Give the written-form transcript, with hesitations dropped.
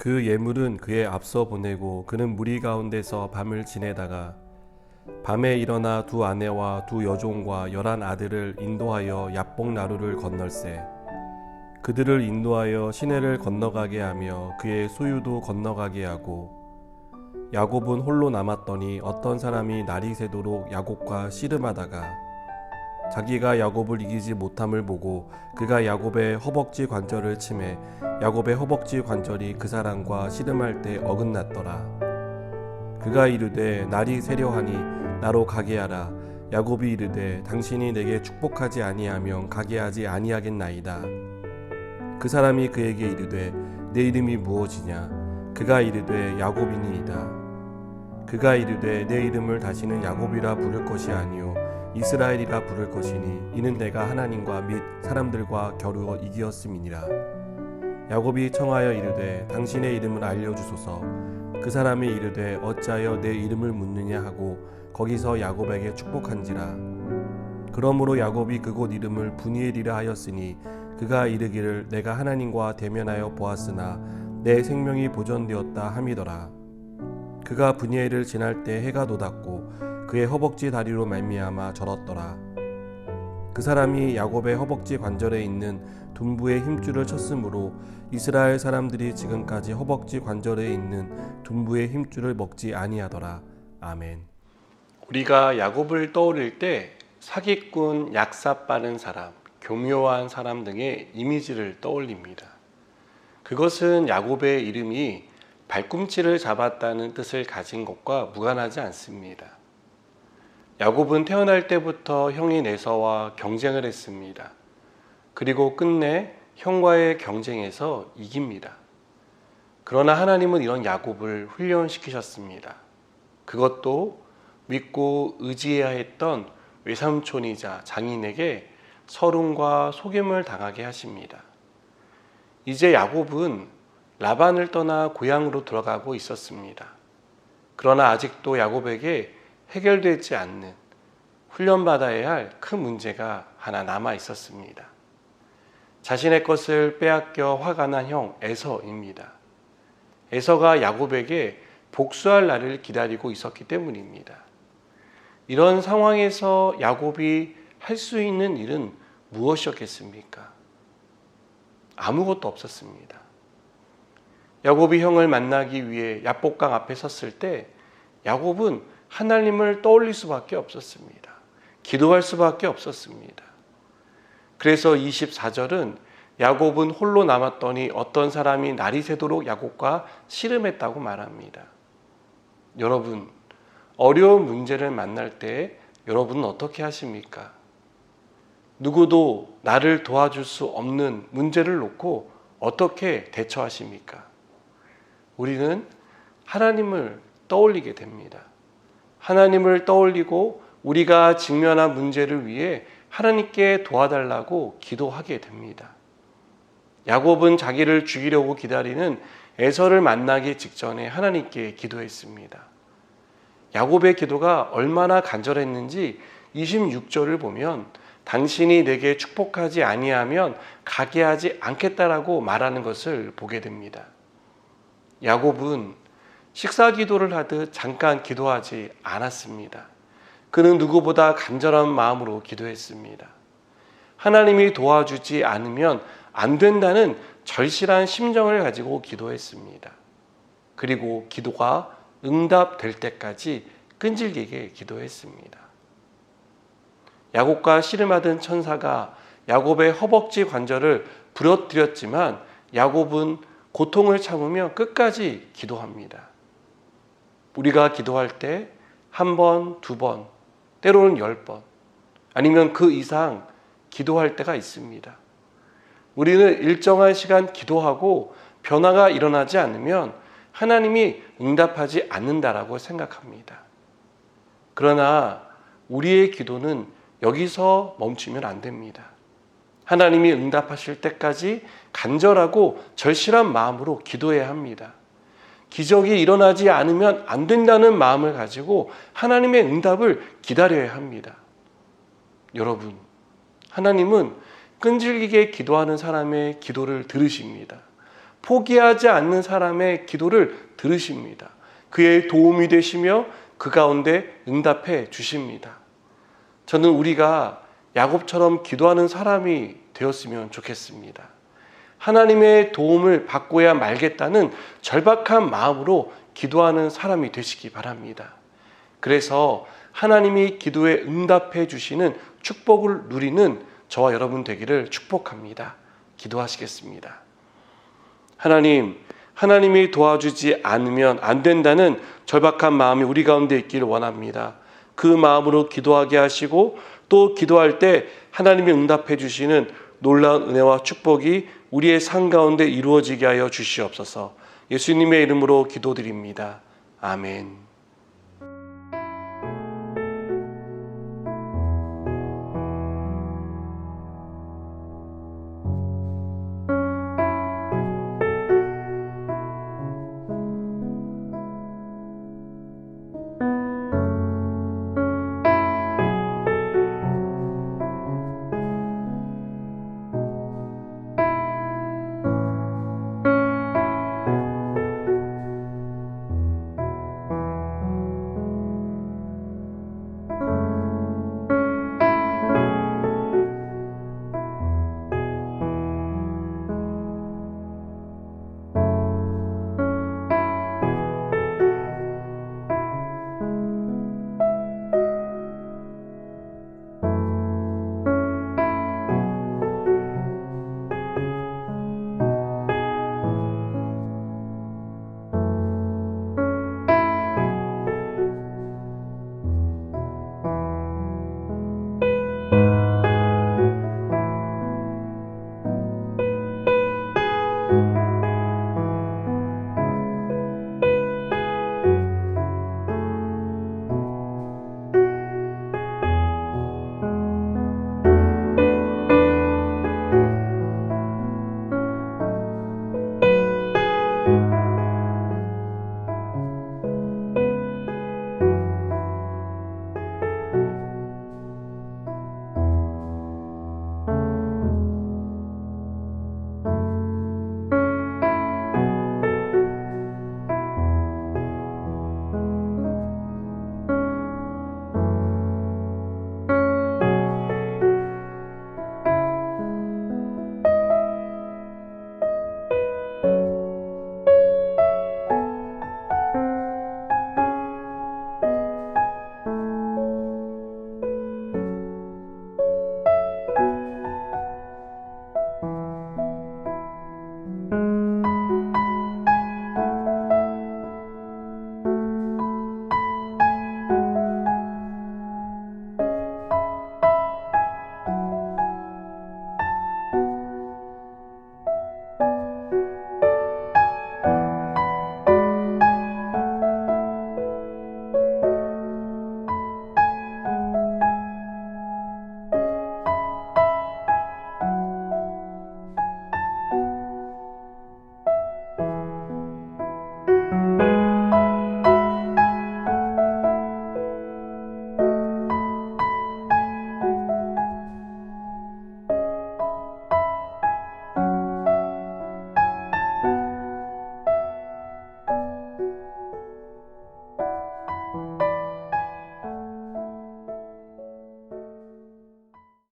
그 예물은 그에 앞서 보내고 그는 무리 가운데서 밤을 지내다가 밤에 일어나 두 아내와 두 여종과 11 아들을 인도하여 야복 나루를 건널세. 그들을 인도하여 시내를 건너가게 하며 그의 소유도 건너가게 하고, 야곱은 홀로 남았더니 어떤 사람이 날이 새도록 야곱과 씨름하다가 자기가 야곱을 이기지 못함을 보고 그가 야곱의 허벅지 관절을 치매 야곱의 허벅지 관절이 그 사람과 씨름할 때 어긋났더라. 그가 이르되 날이 새려하니 나로 가게 하라. 야곱이 이르되 당신이 내게 축복하지 아니하면 가게 하지 아니하겠나이다. 그 사람이 그에게 이르되 내 이름이 무엇이냐? 그가 이르되 야곱이니이다. 그가 이르되 내 이름을 다시는 야곱이라 부를 것이 아니요 이스라엘이라 부를 것이니 이는 내가 하나님과 및 사람들과 겨루 이기었음이니라. 야곱이 청하여 이르되 당신의 이름을 알려주소서. 그 사람이 이르되 어찌하여 내 이름을 묻느냐 하고 거기서 야곱에게 축복한지라. 그러므로 야곱이 그곳 이름을 브니엘이라 하였으니 그가 이르기를 내가 하나님과 대면하여 보았으나 내 생명이 보존되었다 함이더라. 그가 브니엘을 지날 때 해가 돋았고 그의 허벅지 다리로 말미암아 절었더라. 그 사람이 야곱의 허벅지 관절에 있는 둔부의 힘줄을 쳤으므로 이스라엘 사람들이 지금까지 허벅지 관절에 있는 둔부의 힘줄을 먹지 아니하더라. 아멘. 우리가 야곱을 떠올릴 때 사기꾼, 약사 빠른 사람, 교묘한 사람 등의 이미지를 떠올립니다. 그것은 야곱의 이름이 발꿈치를 잡았다는 뜻을 가진 것과 무관하지 않습니다. 야곱은 태어날 때부터 형인 에서와 경쟁을 했습니다. 그리고 끝내 형과의 경쟁에서 이깁니다. 그러나 하나님은 이런 야곱을 훈련시키셨습니다. 그것도 믿고 의지해야 했던 외삼촌이자 장인에게 서름과 속임을 당하게 하십니다. 이제 야곱은 라반을 떠나 고향으로 돌아가고 있었습니다. 그러나 아직도 야곱에게 해결되지 않는 훈련받아야 할 큰 문제가 하나 남아 있었습니다. 자신의 것을 빼앗겨 화가 난 형 에서입니다. 에서가 야곱에게 복수할 날을 기다리고 있었기 때문입니다. 이런 상황에서 야곱이 할 수 있는 일은 무엇이었겠습니까? 아무것도 없었습니다. 야곱이 형을 만나기 위해 야복강 앞에 섰을 때 야곱은 하나님을 떠올릴 수밖에 없었습니다. 기도할 수밖에 없었습니다. 그래서 24절은 야곱은 홀로 남았더니 어떤 사람이 날이 새도록 야곱과 씨름했다고 말합니다. 여러분, 어려운 문제를 만날 때 여러분은 어떻게 하십니까? 누구도 나를 도와줄 수 없는 문제를 놓고 어떻게 대처하십니까? 우리는 하나님을 떠올리게 됩니다. 하나님을 떠올리고 우리가 직면한 문제를 위해 하나님께 도와달라고 기도하게 됩니다. 야곱은 자기를 죽이려고 기다리는 에서를 만나기 직전에 하나님께 기도했습니다. 야곱의 기도가 얼마나 간절했는지 26절을 보면 당신이 내게 축복하지 아니하면 가게 하지 않겠다라고 말하는 것을 보게 됩니다. 야곱은 식사 기도를 하듯 잠깐 기도하지 않았습니다. 그는 누구보다 간절한 마음으로 기도했습니다. 하나님이 도와주지 않으면 안 된다는 절실한 심정을 가지고 기도했습니다. 그리고 기도가 응답될 때까지 끈질기게 기도했습니다. 야곱과 씨름하던 천사가 야곱의 허벅지 관절을 부러뜨렸지만 야곱은 고통을 참으며 끝까지 기도합니다. 우리가 기도할 때 한 번, 두 번, 때로는 10번, 아니면 그 이상 기도할 때가 있습니다. 우리는 일정한 시간 기도하고 변화가 일어나지 않으면 하나님이 응답하지 않는다라고 생각합니다. 그러나 우리의 기도는 여기서 멈추면 안 됩니다. 하나님이 응답하실 때까지 간절하고 절실한 마음으로 기도해야 합니다. 기적이 일어나지 않으면 안 된다는 마음을 가지고 하나님의 응답을 기다려야 합니다. 여러분, 하나님은 끈질기게 기도하는 사람의 기도를 들으십니다. 포기하지 않는 사람의 기도를 들으십니다. 그의 도움이 되시며 그 가운데 응답해 주십니다. 저는 우리가 야곱처럼 기도하는 사람이 되었으면 좋겠습니다. 하나님의 도움을 받고야 말겠다는 절박한 마음으로 기도하는 사람이 되시기 바랍니다. 그래서 하나님이 기도에 응답해 주시는 축복을 누리는 저와 여러분 되기를 축복합니다. 기도하시겠습니다. 하나님이 도와주지 않으면 안 된다는 절박한 마음이 우리 가운데 있기를 원합니다. 그 마음으로 기도하게 하시고 또 기도할 때 하나님이 응답해 주시는 놀라운 은혜와 축복이 우리의 삶 가운데 이루어지게 하여 주시옵소서. 예수님의 이름으로 기도드립니다. 아멘.